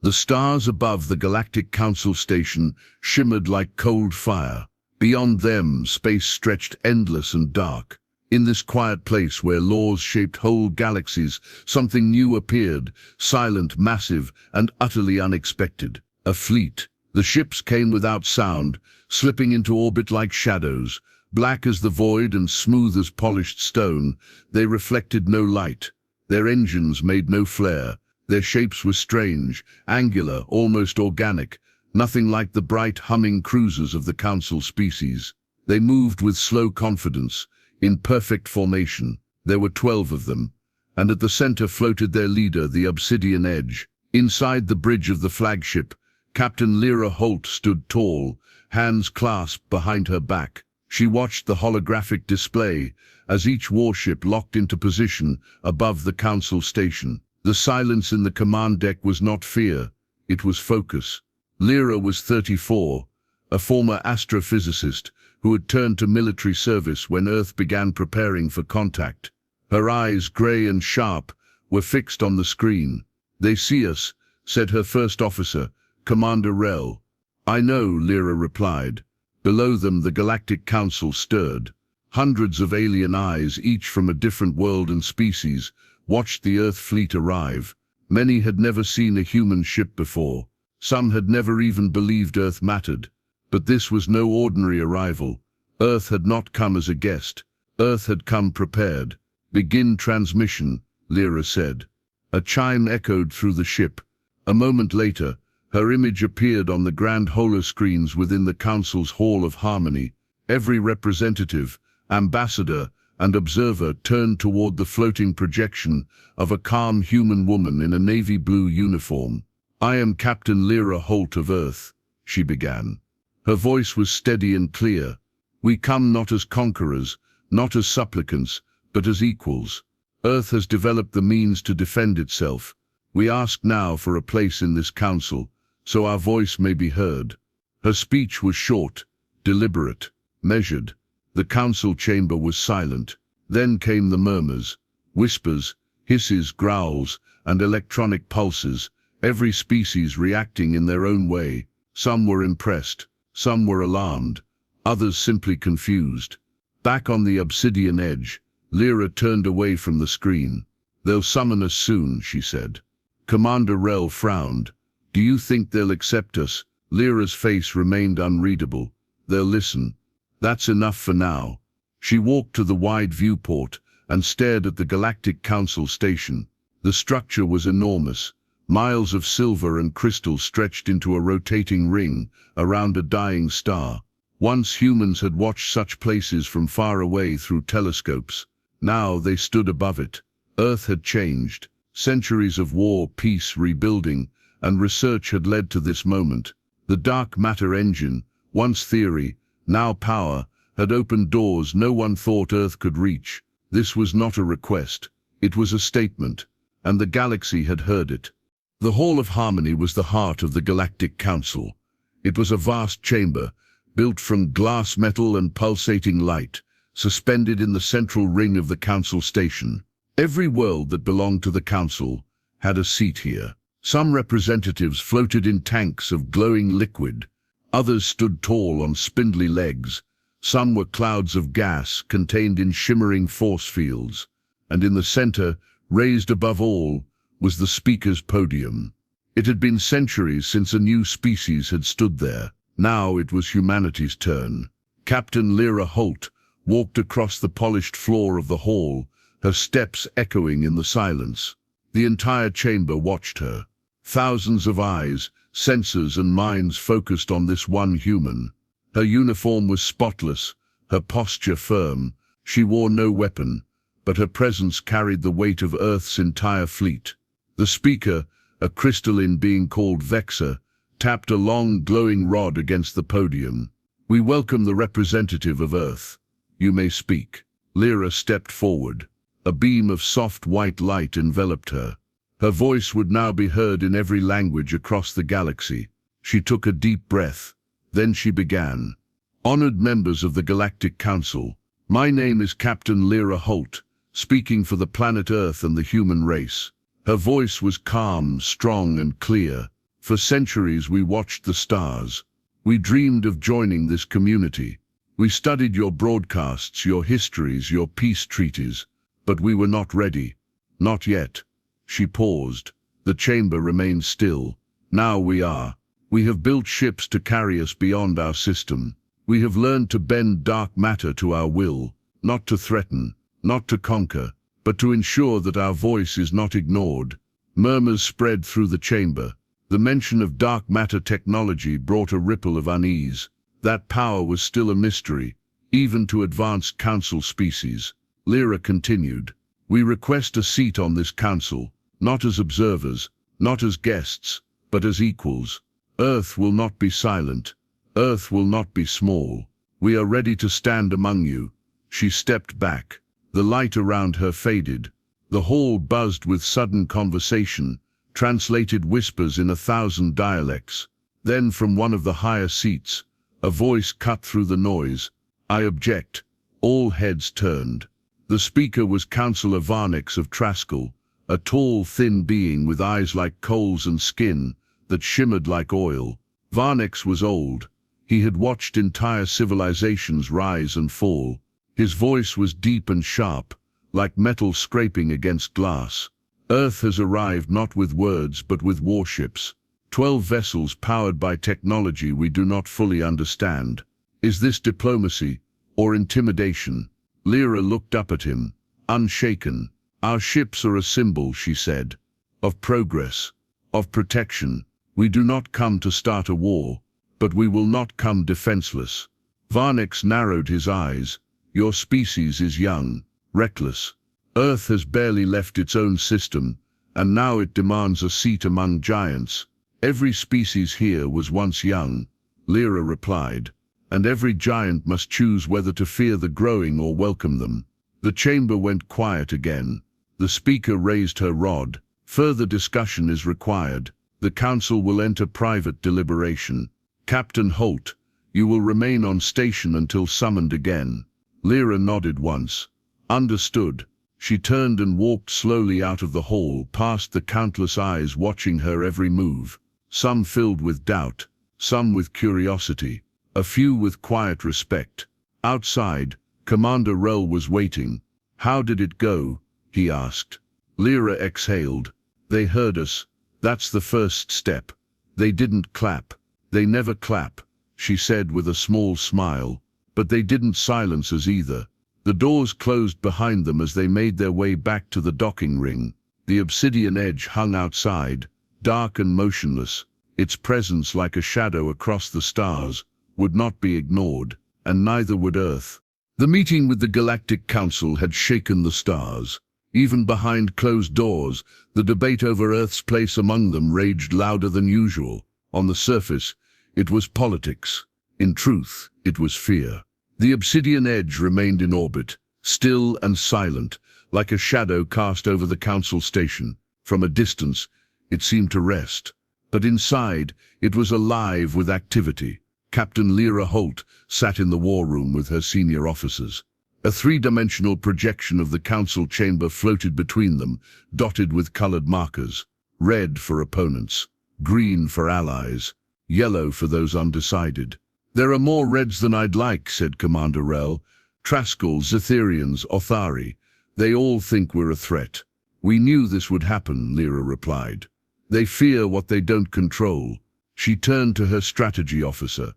The stars above the Galactic Council station shimmered like cold fire. Beyond them, space stretched endless and dark. In this quiet place where laws shaped whole galaxies, something new appeared, silent, massive, and utterly unexpected. A fleet. The ships came without sound, slipping into orbit like shadows. Black as the void and smooth as polished stone, they reflected no light. Their engines made no flare. Their shapes were strange, angular, almost organic, nothing like the bright, humming cruisers of the Council species. They moved with slow confidence, in perfect formation. There were 12 of them, and at the center floated their leader, the Obsidian Edge. Inside the bridge of the flagship, Captain Lyra Holt stood tall, hands clasped behind her back. She watched the holographic display as each warship locked into position above the Council station. The silence in the command deck was not fear, it was focus. Lyra was 34, a former astrophysicist who had turned to military service when Earth began preparing for contact. Her eyes, grey and sharp, were fixed on the screen. "They see us," said her first officer, Commander Rel. "I know," Lyra replied. Below them, the Galactic Council stirred. Hundreds of alien eyes, each from a different world and species, watched the Earth fleet arrive. Many had never seen a human ship before. Some had never even believed Earth mattered. But this was no ordinary arrival. Earth had not come as a guest. Earth had come prepared. "Begin transmission," Lyra said. A chime echoed through the ship. A moment later, her image appeared on the grand holoscreens within the Council's Hall of Harmony. Every representative, ambassador, and observer turned toward the floating projection of a calm human woman in a navy blue uniform. "I am Captain Lyra Holt of Earth," she began. Her voice was steady and clear. "We come not as conquerors, not as supplicants, but as equals. Earth has developed the means to defend itself. We ask now for a place in this council, so our voice may be heard." Her speech was short, deliberate, measured. The council chamber was silent. Then came the murmurs, whispers, hisses, growls, and electronic pulses, every species reacting in their own way. Some were impressed, some were alarmed, others simply confused. Back on the Obsidian Edge, Lyra turned away from the screen. "They'll summon us soon," she said. Commander Rel frowned. "Do you think they'll accept us?" Lyra's face remained unreadable. "They'll listen. That's enough for now." She walked to the wide viewport and stared at the Galactic Council station. The structure was enormous. Miles of silver and crystal stretched into a rotating ring around a dying star. Once humans had watched such places from far away through telescopes. Now they stood above it. Earth had changed. Centuries of war, peace, rebuilding, and research had led to this moment. The dark matter engine, once theory, now power, had opened doors no one thought Earth could reach. This was not a request. It was a statement, and the galaxy had heard it. The Hall of Harmony was the heart of the Galactic Council. It was a vast chamber, built from glass, metal, and pulsating light, suspended in the central ring of the Council station. Every world that belonged to the Council had a seat here. Some representatives floated in tanks of glowing liquid. Others stood tall on spindly legs. Some were clouds of gas contained in shimmering force fields. And in the center, raised above all, was the speaker's podium. It had been centuries since a new species had stood there. Now it was humanity's turn. Captain Lyra Holt walked across the polished floor of the hall, her steps echoing in the silence. The entire chamber watched her. Thousands of eyes, sensors and minds focused on this one human. Her uniform was spotless, her posture firm. She wore no weapon, but her presence carried the weight of Earth's entire fleet. The speaker, a crystalline being called Vexor, tapped a long, glowing rod against the podium. "We welcome the representative of Earth. You may speak." Lyra stepped forward. A beam of soft white light enveloped her. Her voice would now be heard in every language across the galaxy. She took a deep breath. Then she began. "Honored members of the Galactic Council, my name is Captain Lyra Holt, speaking for the planet Earth and the human race." Her voice was calm, strong, and clear. For centuries we watched the stars. We dreamed of joining this community. We studied your broadcasts, your histories, your peace treaties, but we were not ready. Not yet." She paused. The chamber remained still. "Now we are. We have built ships to carry us beyond our system. We have learned to bend dark matter to our will, not to threaten, not to conquer, but to ensure that our voice is not ignored." Murmurs spread through the chamber. The mention of dark matter technology brought a ripple of unease. That power was still a mystery, even to advanced council species. Lyra continued, "We request a seat on this council, not as observers, not as guests, but as equals. Earth will not be silent. Earth will not be small. We are ready to stand among you." She stepped back. The light around her faded. The hall buzzed with sudden conversation, translated whispers in 1,000 dialects. Then from one of the higher seats, a voice cut through the noise. "I object." All heads turned. The speaker was Councillor Varnix of Traskell, a tall, thin being with eyes like coals and skin that shimmered like oil. Varnix was old. He had watched entire civilizations rise and fall. His voice was deep and sharp, like metal scraping against glass. "Earth has arrived not with words but with warships. 12 vessels powered by technology we do not fully understand. Is this diplomacy or intimidation?" Lyra looked up at him, unshaken. "Our ships are a symbol," she said, "of progress, of protection. We do not come to start a war, but we will not come defenseless." Varnix narrowed his eyes. "Your species is young, reckless. Earth has barely left its own system, and now it demands a seat among giants." "Every species here was once young," Lyra replied, "and every giant must choose whether to fear the growing or welcome them." The chamber went quiet again. The speaker raised her rod. "Further discussion is required. The council will enter private deliberation. Captain Holt, you will remain on station until summoned again." Lyra nodded once. "Understood." She turned and walked slowly out of the hall, past the countless eyes watching her every move. Some filled with doubt, some with curiosity, a few with quiet respect. Outside, Commander Rel was waiting. "How did it go?" he asked. Lyra exhaled. "They heard us. That's the first step. They didn't clap. They never clap," she said with a small smile. "But they didn't silence us either." The doors closed behind them as they made their way back to the docking ring. The obsidian edge hung outside, dark and motionless. Its presence, like a shadow across the stars, would not be ignored, and neither would Earth. The meeting with the Galactic Council had shaken the stars. Even behind closed doors, the debate over Earth's place among them raged louder than usual. On the surface, it was politics. In truth, it was fear. The obsidian edge remained in orbit, still and silent, like a shadow cast over the council station. From a distance, it seemed to rest. But inside, it was alive with activity. Captain Lyra Holt sat in the war room with her senior officers. A three-dimensional projection of the council chamber floated between them, dotted with colored markers. Red for opponents, green for allies, yellow for those undecided. "There are more reds than I'd like," said Commander Rel. "Traskell, Zetherians, Othari. They all think we're a threat." "We knew this would happen," Lyra replied. "They fear what they don't control." She turned to her strategy officer,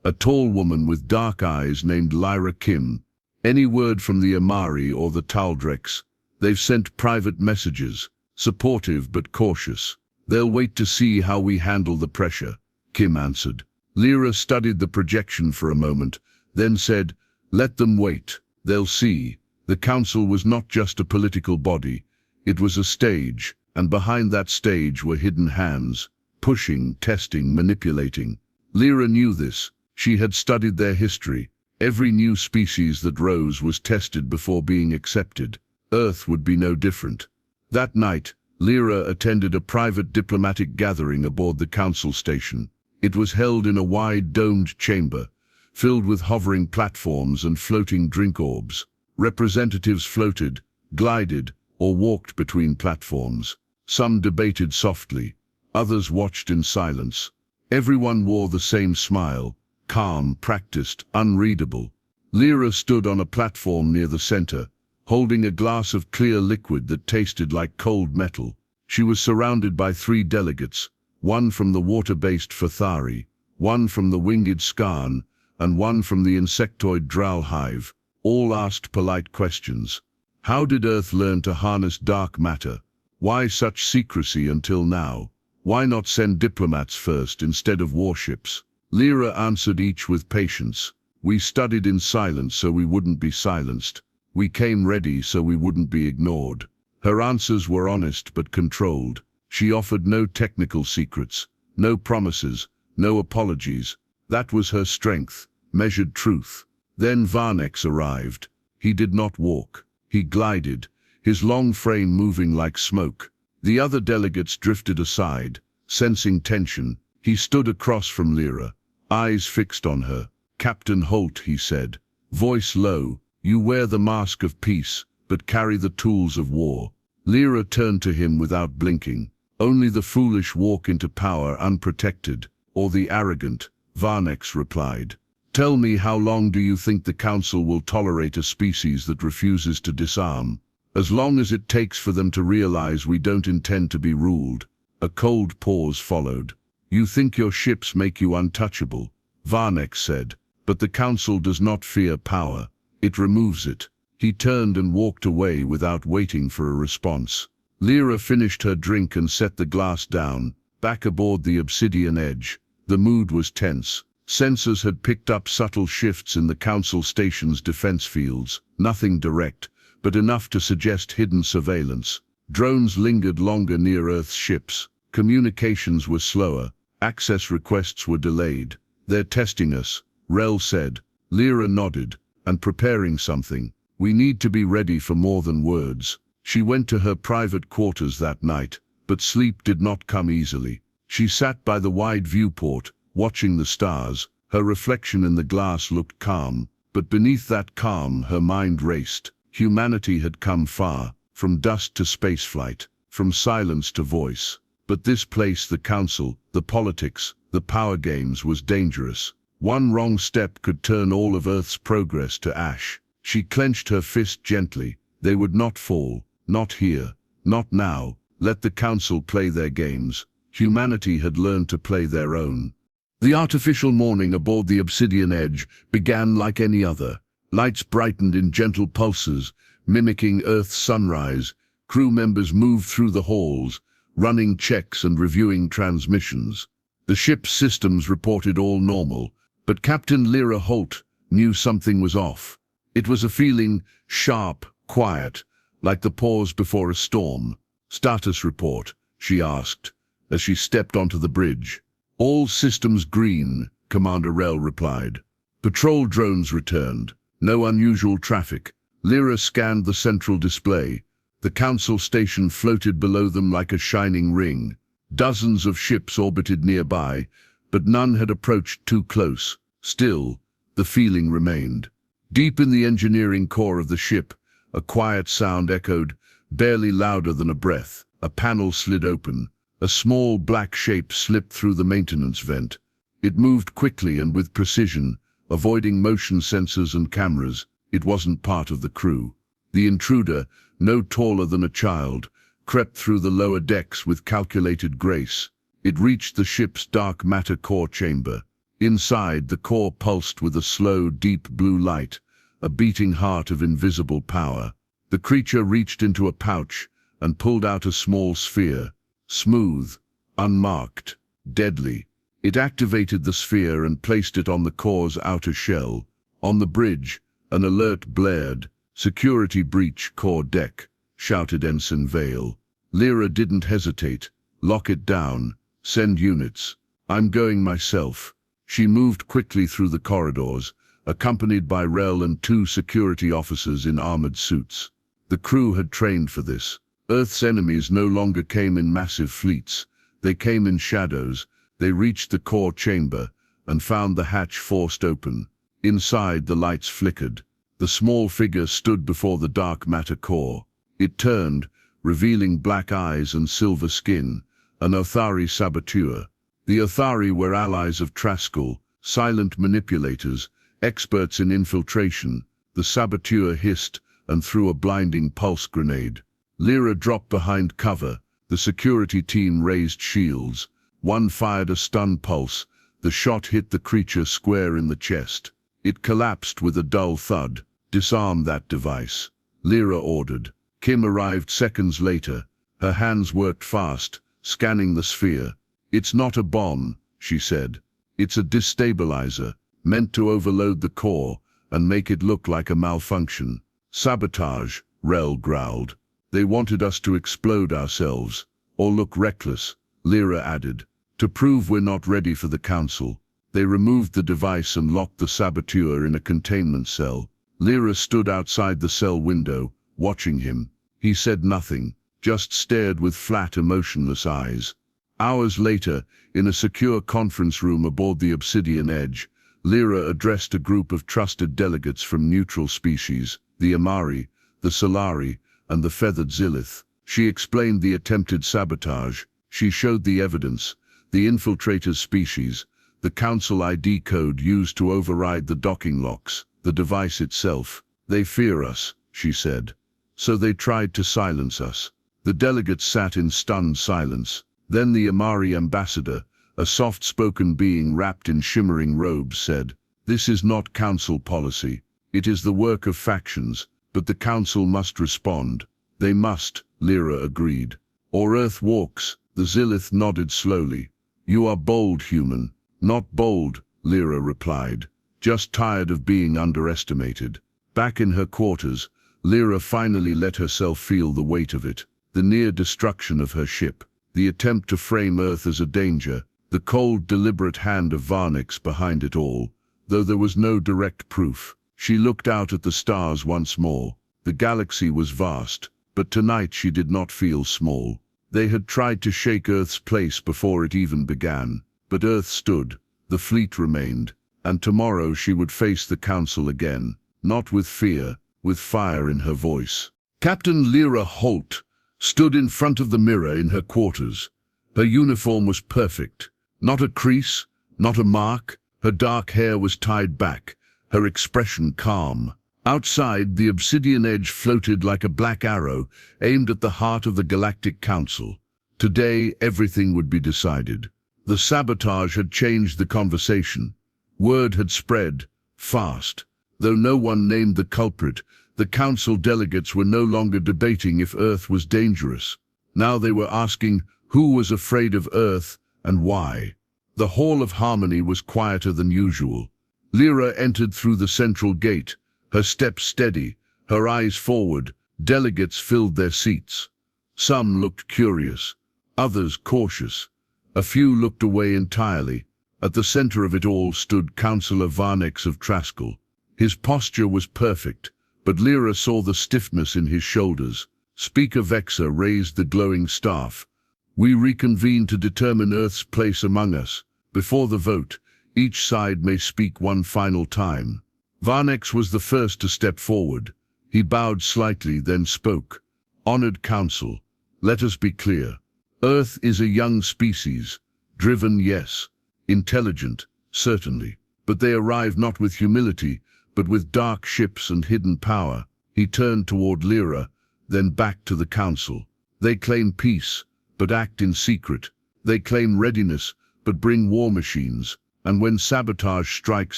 a tall woman with dark eyes named Lyra Kim. "Any word from the Amari or the Taldrex? They've sent private messages, supportive but cautious." "They'll wait to see how we handle the pressure," Kim answered. Lyra studied the projection for a moment, then said, "Let them wait. They'll see." The council was not just a political body. It was a stage, and behind that stage were hidden hands, pushing, testing, manipulating. Lyra knew this. She had studied their history. Every new species that rose was tested before being accepted. Earth would be no different. That night, Lyra attended a private diplomatic gathering aboard the council station. It was held in a wide domed chamber, filled with hovering platforms and floating drink orbs. Representatives floated, glided, or walked between platforms. Some debated softly, Others watched in silence. Everyone wore the same smile, calm, practiced, unreadable. Lyra stood on a platform near the center, holding a glass of clear liquid that tasted like cold metal. She was surrounded by 3 delegates, one from the water-based Fathari, one from the winged Skarn, and one from the insectoid Drow hive. All asked polite questions. How did Earth learn to harness dark matter? Why such secrecy until now? Why not send diplomats first instead of warships? Lyra answered each with patience. We studied in silence so we wouldn't be silenced. We came ready so we wouldn't be ignored. Her answers were honest but controlled. She offered no technical secrets, no promises, no apologies. That was her strength, measured truth. Then Varnex arrived. He did not walk. He glided, his long frame moving like smoke. The other delegates drifted aside, sensing tension. He stood across from Lyra, eyes fixed on her. Captain Holt, he said, voice low, you wear the mask of peace, but carry the tools of war. Lyra turned to him without blinking. Only the foolish walk into power unprotected, or the arrogant, Varnex replied. Tell me, how long do you think the Council will tolerate a species that refuses to disarm? As long as it takes for them to realize we don't intend to be ruled. A cold pause followed. You think your ships make you untouchable, Varnex said, but the Council does not fear power. It removes it. He turned and walked away without waiting for a response. Lyra finished her drink and set the glass down, back aboard the Obsidian Edge. The mood was tense. Sensors had picked up subtle shifts in the Council station's defense fields, nothing direct, but enough to suggest hidden surveillance. Drones lingered longer near Earth's ships. Communications were slower. Access requests were delayed. They're testing us, Rel said. Lyra nodded, and preparing something. We need to be ready for more than words. She went to her private quarters that night, but sleep did not come easily. She sat by the wide viewport, watching the stars. Her reflection in the glass looked calm, but beneath that calm her mind raced. Humanity had come far, from dust to spaceflight, from silence to voice. But this place, the Council, the politics, the power games, was dangerous. One wrong step could turn all of Earth's progress to ash. She clenched her fist gently. They would not fall, not here, not now. Let the Council play their games. Humanity had learned to play their own. The artificial morning aboard the Obsidian Edge began like any other. Lights brightened in gentle pulses, mimicking Earth's sunrise. Crew members moved through the halls, running checks and reviewing transmissions. The ship's systems reported all normal, but Captain Lyra Holt knew something was off. It was a feeling, sharp, quiet, like the pause before a storm. Status report, she asked, as she stepped onto the bridge. All systems green, Commander Rel replied. Patrol drones returned. No unusual traffic. Lyra scanned the central display. The Council station floated below them like a shining ring. Dozens of ships orbited nearby, but none had approached too close. Still, the feeling remained. Deep in the engineering core of the ship, a quiet sound echoed, barely louder than a breath. A panel slid open. A small black shape slipped through the maintenance vent. It moved quickly and with precision, avoiding motion sensors and cameras. It wasn't part of the crew. The intruder, no taller than a child, crept through the lower decks with calculated grace. It reached the ship's dark matter core chamber. Inside, the core pulsed with a slow, deep blue light, a beating heart of invisible power. The creature reached into a pouch and pulled out a small sphere. Smooth, unmarked, deadly. It activated the sphere and placed it on the core's outer shell. On the bridge, an alert blared. Security breach core deck, shouted Ensign Vale. Lyra didn't hesitate. Lock it down. Send units. I'm going myself. She moved quickly through the corridors, accompanied by Rel and 2 security officers in armored suits. The crew had trained for this. Earth's enemies no longer came in massive fleets. They came in shadows. They reached the core chamber and found the hatch forced open. Inside, the lights flickered. The small figure stood before the dark matter core. It turned, revealing black eyes and silver skin, an Othari saboteur. The Othari were allies of Traskell, silent manipulators, experts in infiltration. The saboteur hissed and threw a blinding pulse grenade. Lyra dropped behind cover. The security team raised shields. One fired a stun pulse. The shot hit the creature square in the chest. It collapsed with a dull thud. "Disarm that device," Lyra ordered. Kim arrived seconds later. Her hands worked fast, scanning the sphere. "It's not a bomb," she said. "It's a destabilizer, meant to overload the core and make it look like a malfunction." "Sabotage," Rel growled. "They wanted us to explode ourselves, or look reckless," Lyra added. "To prove we're not ready for the council." They removed the device and locked the saboteur in a containment cell. Lyra stood outside the cell window, watching him. He said nothing, just stared with flat, emotionless eyes. Hours later, in a secure conference room aboard the Obsidian Edge, Lyra addressed a group of trusted delegates from neutral species, the Amari, the Solari, and the feathered Zilith. She explained the attempted sabotage. She showed the evidence, the infiltrator's species, the Council ID code used to override the docking locks, the device itself. "They fear us," she said. "So they tried to silence us." The delegates sat in stunned silence. Then the Amari ambassador, a soft-spoken being wrapped in shimmering robes, said, "This is not council policy. It is the work of factions, but the council must respond." "They must," Lyra agreed. "Or Earth walks." The Zilith nodded slowly. "You are bold, human." "Not bold," Lyra replied. "Just tired of being underestimated." Back in her quarters, Lyra finally let herself feel the weight of it. The near destruction of her ship, the attempt to frame Earth as a danger, the cold, deliberate hand of Varnix behind it all, though there was no direct proof. She looked out at the stars once more. The galaxy was vast, but tonight she did not feel small. They had tried to shake Earth's place before it even began, but Earth stood, the fleet remained, and tomorrow she would face the Council again, not with fear, with fire in her voice. Captain Lyra Holt stood in front of the mirror in her quarters. Her uniform was perfect. Not a crease, not a mark. Her dark hair was tied back, her expression calm. Outside, the Obsidian Edge floated like a black arrow, aimed at the heart of the Galactic Council. Today, everything would be decided. The sabotage had changed the conversation. Word had spread, fast. Though no one named the culprit, the Council delegates were no longer debating if Earth was dangerous. Now they were asking who was afraid of Earth and why. The Hall of Harmony was quieter than usual. Lyra entered through the central gate, her steps steady, her eyes forward. Delegates filled their seats. Some looked curious, others cautious. A few looked away entirely. At the center of it all stood Councillor Varnix of Traskell. His posture was perfect, but Lyra saw the stiffness in his shoulders. Speaker Vexa raised the glowing staff. "We reconvene to determine Earth's place among us. Before the vote, each side may speak one final time." Varnix was the first to step forward. He bowed slightly, then spoke. "Honored Council, let us be clear. Earth is a young species. Driven, yes. Intelligent, certainly. But they arrive not with humility, but with dark ships and hidden power." He turned toward Lyra, then back to the Council. "They claim peace, but act in secret. They claim readiness, but bring war machines. And when sabotage strikes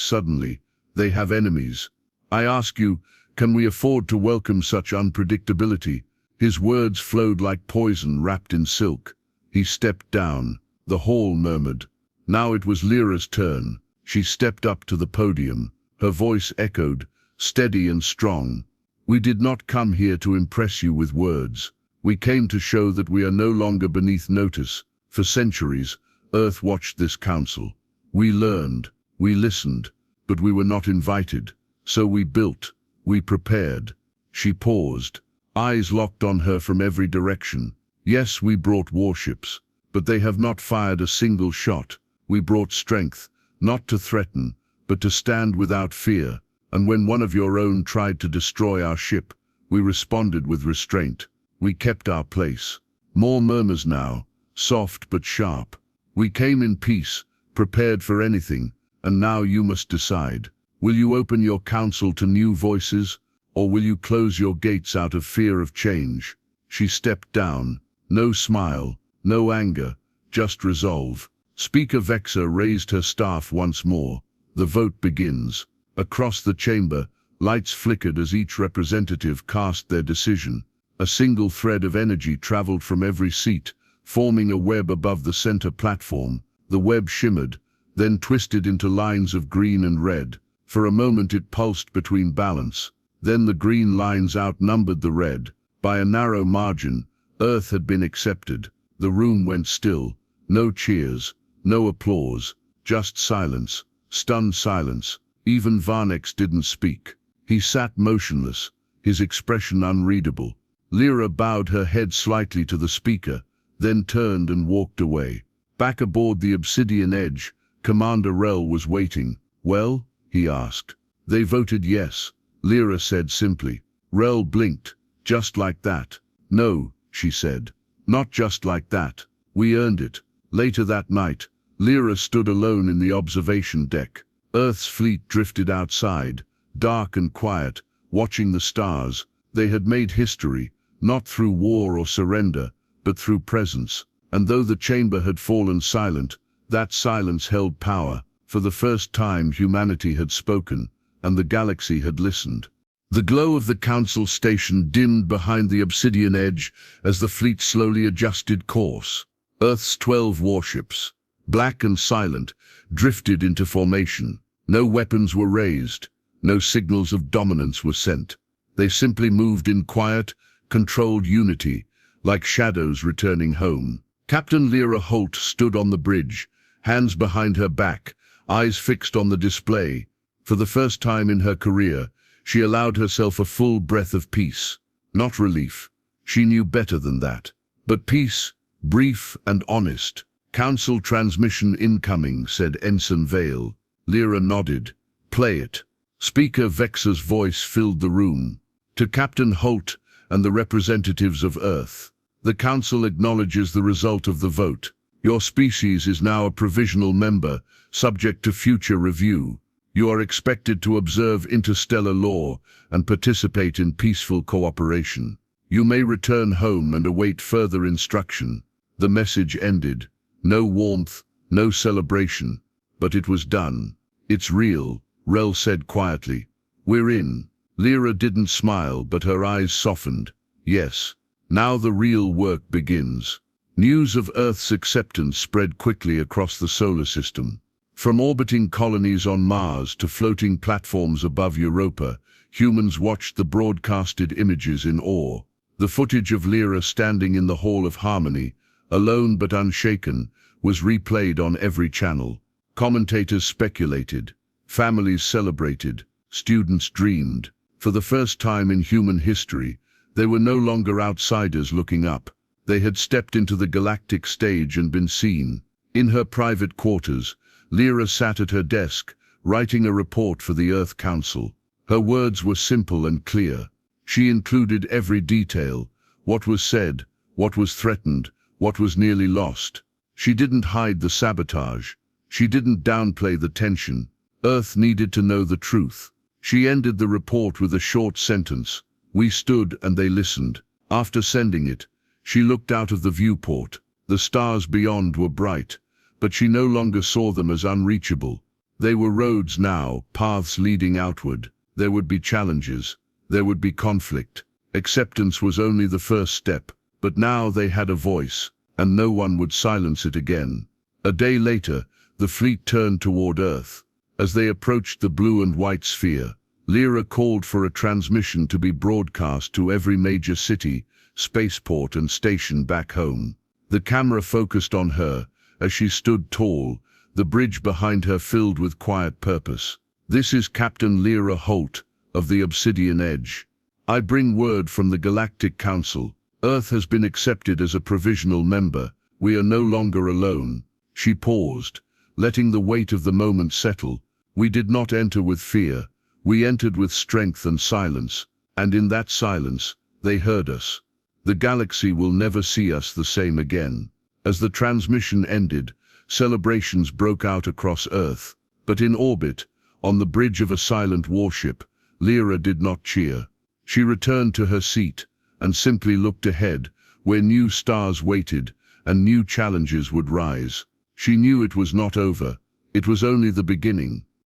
suddenly, they have enemies. I ask you, can we afford to welcome such unpredictability?" His words flowed like poison wrapped in silk. He stepped down. The hall murmured. Now it was Lyra's turn. She stepped up to the podium. Her voice echoed, steady and strong. "We did not come here to impress you with words. We came to show that we are no longer beneath notice. For centuries, Earth watched this council. We learned, we listened, but we were not invited. So we built, we prepared." She paused, eyes locked on her from every direction. "Yes, we brought warships, but they have not fired a single shot. We brought strength, not to threaten, but to stand without fear. And when one of your own tried to destroy our ship, we responded with restraint. We kept our place." More murmurs now. soft but sharp. We came in peace, prepared for anything, and now you must decide. Will you open your council to new voices, or will you close your gates out of fear of change? She stepped down. No smile, no anger, just resolve. Speaker Vexa raised her staff once more. The vote begins. Across the chamber, lights flickered as each representative cast their decision. A single thread of energy traveled from every seat, forming a web above the center platform. The web shimmered, then twisted into lines of green and red. For a moment it pulsed between balance. Then the green lines outnumbered the red. By a narrow margin, Earth had been accepted. The room went still. No cheers, no applause, just silence, stunned silence. Even Varnex didn't speak. He sat motionless, his expression unreadable. Lyra bowed her head slightly to the speaker, then turned and walked away. Back aboard the Obsidian Edge, Commander Rel was waiting. "Well?" he asked. "They voted yes," Lyra said simply. Rel blinked. "Just like that?" "No," she said. "Not just like that. We earned it." Later that night, Lyra stood alone in the observation deck. Earth's fleet drifted outside, dark and quiet, watching the stars. They had made history, not through war or surrender, but through presence. And though the chamber had fallen silent, that silence held power. For the first time humanity had spoken, and the galaxy had listened. The glow of the council station dimmed behind the Obsidian Edge as the fleet slowly adjusted course. Earth's 12 warships, black and silent, drifted into formation. No weapons were raised, no signals of dominance were sent. They simply moved in quiet, controlled unity, like shadows returning home. Captain Lyra Holt stood on the bridge, hands behind her back, eyes fixed on the display. For the first time in her career, she allowed herself a full breath of peace. Not relief. She knew better than that. But peace, brief and honest. "Council transmission incoming," said Ensign Vale. Lyra nodded. "Play it." Speaker Vexa's voice filled the room. "To Captain Holt and the representatives of Earth, the Council acknowledges the result of the vote. Your species is now a provisional member, subject to future review. You are expected to observe interstellar law and participate in peaceful cooperation. You may return home and await further instruction." The message ended. No warmth, no celebration, but it was done. "It's real," Rel said quietly. "We're in." Lyra didn't smile, but her eyes softened. "Yes, now the real work begins." News of Earth's acceptance spread quickly across the solar system. From orbiting colonies on Mars to floating platforms above Europa, humans watched the broadcasted images in awe. The footage of Lyra standing in the Hall of Harmony, alone but unshaken, was replayed on every channel. Commentators speculated, families celebrated, students dreamed. For the first time in human history, they were no longer outsiders looking up. They had stepped into the galactic stage and been seen. In her private quarters, Lyra sat at her desk, writing a report for the Earth Council. Her words were simple and clear. She included every detail: what was said, what was threatened, what was nearly lost. She didn't hide the sabotage. She didn't downplay the tension. Earth needed to know the truth. She ended the report with a short sentence: "We stood and they listened." After sending it, she looked out of the viewport. The stars beyond were bright, but she no longer saw them as unreachable. They were roads now, paths leading outward. There would be challenges. There would be conflict. Acceptance was only the first step, but now they had a voice, and no one would silence it again. A day later, the fleet turned toward Earth. As they approached the blue and white sphere, Lyra called for a transmission to be broadcast to every major city, spaceport and station back home. The camera focused on her as she stood tall, the bridge behind her filled with quiet purpose. "This is Captain Lyra Holt of the Obsidian Edge. I bring word from the Galactic Council. Earth has been accepted as a provisional member. We are no longer alone." She paused, letting the weight of the moment settle. "We did not enter with fear. We entered with strength and silence, and in that silence, they heard us. The galaxy will never see us the same again." As the transmission ended, celebrations broke out across Earth. But in orbit, on the bridge of a silent warship, Lyra did not cheer. She returned to her seat and simply looked ahead, where new stars waited and new challenges would rise. She knew it was not over. It was only the beginning.